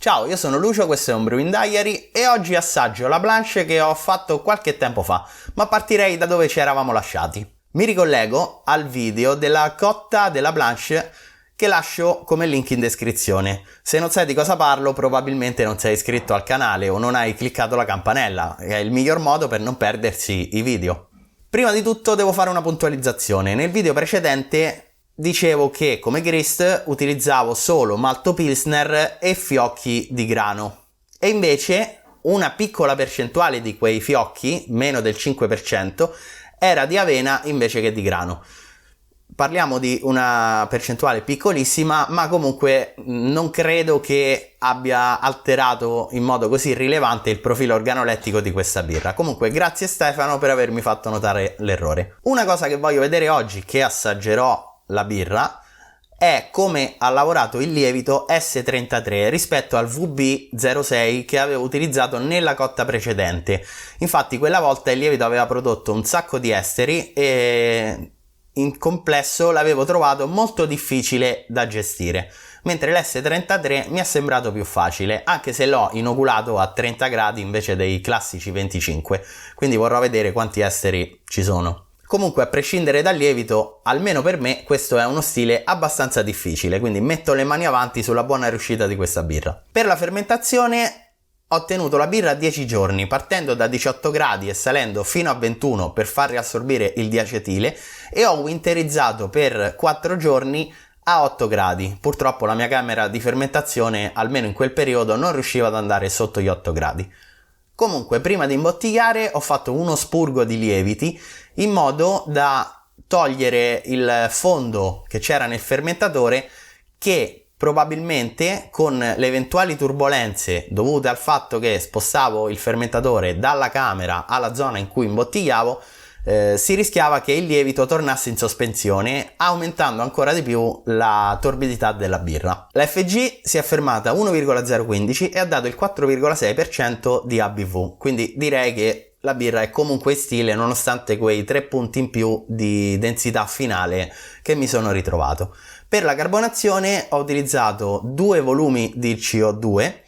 Ciao, io sono Lucio, questo è un Brewing Diary e oggi assaggio la Blanche che ho fatto qualche tempo fa, ma partirei da dove ci eravamo lasciati. Mi ricollego al video della cotta della Blanche che lascio come link in descrizione. Se non sai di cosa parlo, probabilmente non sei iscritto al canale o non hai cliccato la campanella, che è il miglior modo per non perdersi i video. Prima di tutto devo fare una puntualizzazione. Nel video precedente dicevo che come grist utilizzavo solo malto pilsner e fiocchi di grano e invece una piccola percentuale di quei fiocchi, meno del 5%, era di avena invece che di grano. Parliamo di una percentuale piccolissima, ma comunque non credo che abbia alterato in modo così rilevante il profilo organolettico di questa birra. Comunque grazie Stefano per avermi fatto notare l'errore. Una cosa che voglio vedere oggi che assaggerò la birra è come ha lavorato il lievito S33 rispetto al VB06 che avevo utilizzato nella cotta precedente. Infatti quella volta il lievito aveva prodotto un sacco di esteri e in complesso l'avevo trovato molto difficile da gestire, mentre l'S33 mi è sembrato più facile, anche se l'ho inoculato a 30 gradi invece dei classici 25, quindi vorrò vedere quanti esteri ci sono. Comunque, a prescindere dal lievito, almeno per me questo è uno stile abbastanza difficile, quindi metto le mani avanti sulla buona riuscita di questa birra. Per la fermentazione ho tenuto la birra 10 giorni, partendo da 18 gradi e salendo fino a 21 per far riassorbire il diacetile, e ho winterizzato per 4 giorni a 8 gradi. Purtroppo la mia camera di fermentazione, almeno in quel periodo, non riusciva ad andare sotto gli 8 gradi. Comunque, prima di imbottigliare ho fatto uno spurgo di lieviti in modo da togliere il fondo che c'era nel fermentatore, che probabilmente con le eventuali turbolenze dovute al fatto che spostavo il fermentatore dalla camera alla zona in cui imbottigliavo, si rischiava che il lievito tornasse in sospensione, aumentando ancora di più la torbidità della birra. La FG si è fermata a 1,015 e ha dato il 4,6% di ABV, quindi direi che la birra è comunque in stile nonostante quei 3 punti in più di densità finale che mi sono ritrovato. Per la carbonazione ho utilizzato 2 volumi di CO2,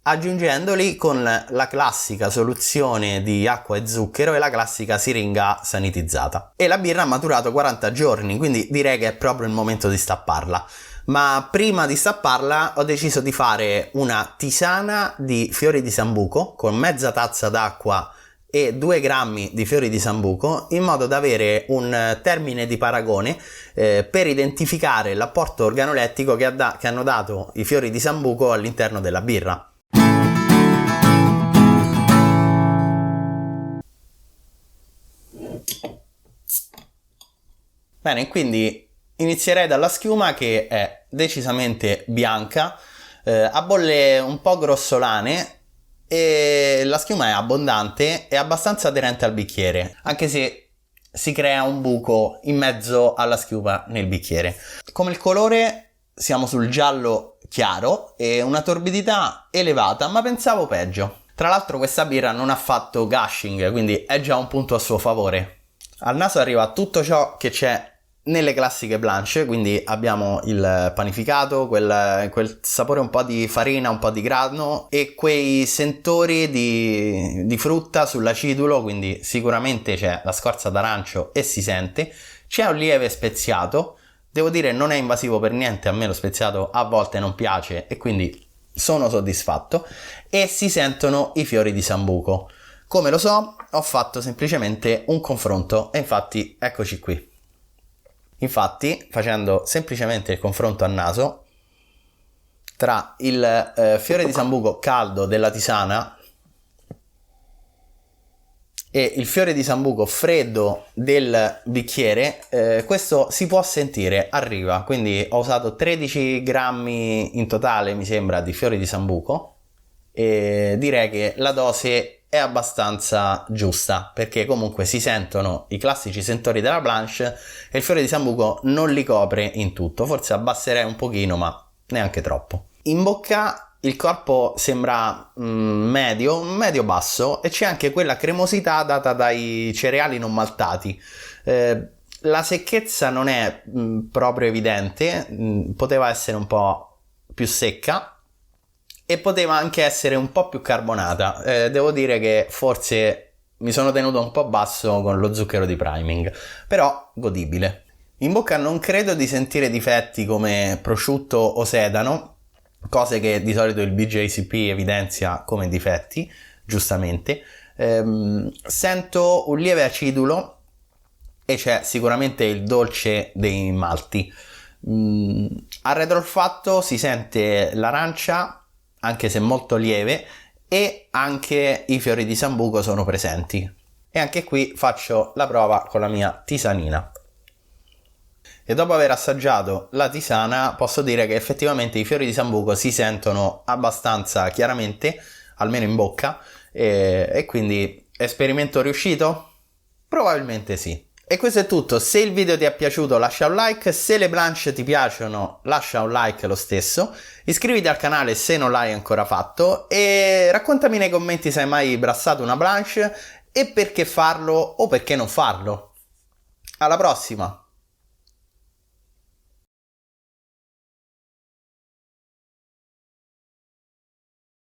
aggiungendoli con la classica soluzione di acqua e zucchero e la classica siringa sanitizzata. E la birra ha maturato 40 giorni, quindi direi che è proprio il momento di stapparla. Ma prima di stapparla ho deciso di fare una tisana di fiori di sambuco con mezza tazza d'acqua e 2 grammi di fiori di sambuco, in modo da avere un termine di paragone per identificare l'apporto organolettico che hanno dato i fiori di sambuco all'interno della birra. Bene, quindi inizierei dalla schiuma, che è decisamente bianca, a bolle un po' grossolane, e la schiuma è abbondante e abbastanza aderente al bicchiere, anche se si crea un buco in mezzo alla schiuma nel bicchiere. Come il colore siamo sul giallo chiaro e una torbidità elevata, ma pensavo peggio. Tra l'altro questa birra non ha fatto gushing, quindi è già un punto a suo favore. Al naso arriva tutto ciò che c'è nelle classiche Blanche, quindi abbiamo il panificato, quel sapore un po' di farina, un po' di grano e quei sentori di frutta sull'acidulo, quindi sicuramente c'è la scorza d'arancio e si sente. C'è un lieve speziato, devo dire non è invasivo per niente, a me lo speziato a volte non piace e quindi sono soddisfatto, e si sentono i fiori di sambuco. Come lo so, ho fatto semplicemente un confronto e infatti eccoci qui. Infatti, facendo semplicemente il confronto a naso tra il fiore di sambuco caldo della tisana e il fiore di sambuco freddo del bicchiere, questo si può sentire, arriva. Quindi ho usato 13 grammi in totale, mi sembra, di fiori di sambuco, e direi che la dose è abbastanza giusta, perché comunque si sentono i classici sentori della Blanche e il fiore di sambuco non li copre in tutto. Forse abbasserei un pochino, ma neanche troppo. In bocca il corpo sembra medio basso, e c'è anche quella cremosità data dai cereali non maltati. La secchezza non è proprio evidente, poteva essere un po' più secca, e poteva anche essere un po' più carbonata. Devo dire che forse mi sono tenuto un po' basso con lo zucchero di priming, però godibile. In bocca non credo di sentire difetti come prosciutto o sedano, cose che di solito il BJCP evidenzia come difetti, giustamente. Sento un lieve acidulo e c'è sicuramente il dolce dei malti. Al retroolfatto si sente l'arancia, anche se molto lieve, e anche i fiori di sambuco sono presenti. E anche qui faccio la prova con la mia tisanina. E dopo aver assaggiato la tisana posso dire che effettivamente i fiori di sambuco si sentono abbastanza chiaramente, almeno in bocca, e quindi esperimento riuscito? Probabilmente sì. E questo è tutto. Se il video ti è piaciuto lascia un like, se le blanche ti piacciono lascia un like lo stesso, iscriviti al canale se non l'hai ancora fatto e raccontami nei commenti se hai mai brassato una blanche e perché farlo o perché non farlo. Alla prossima!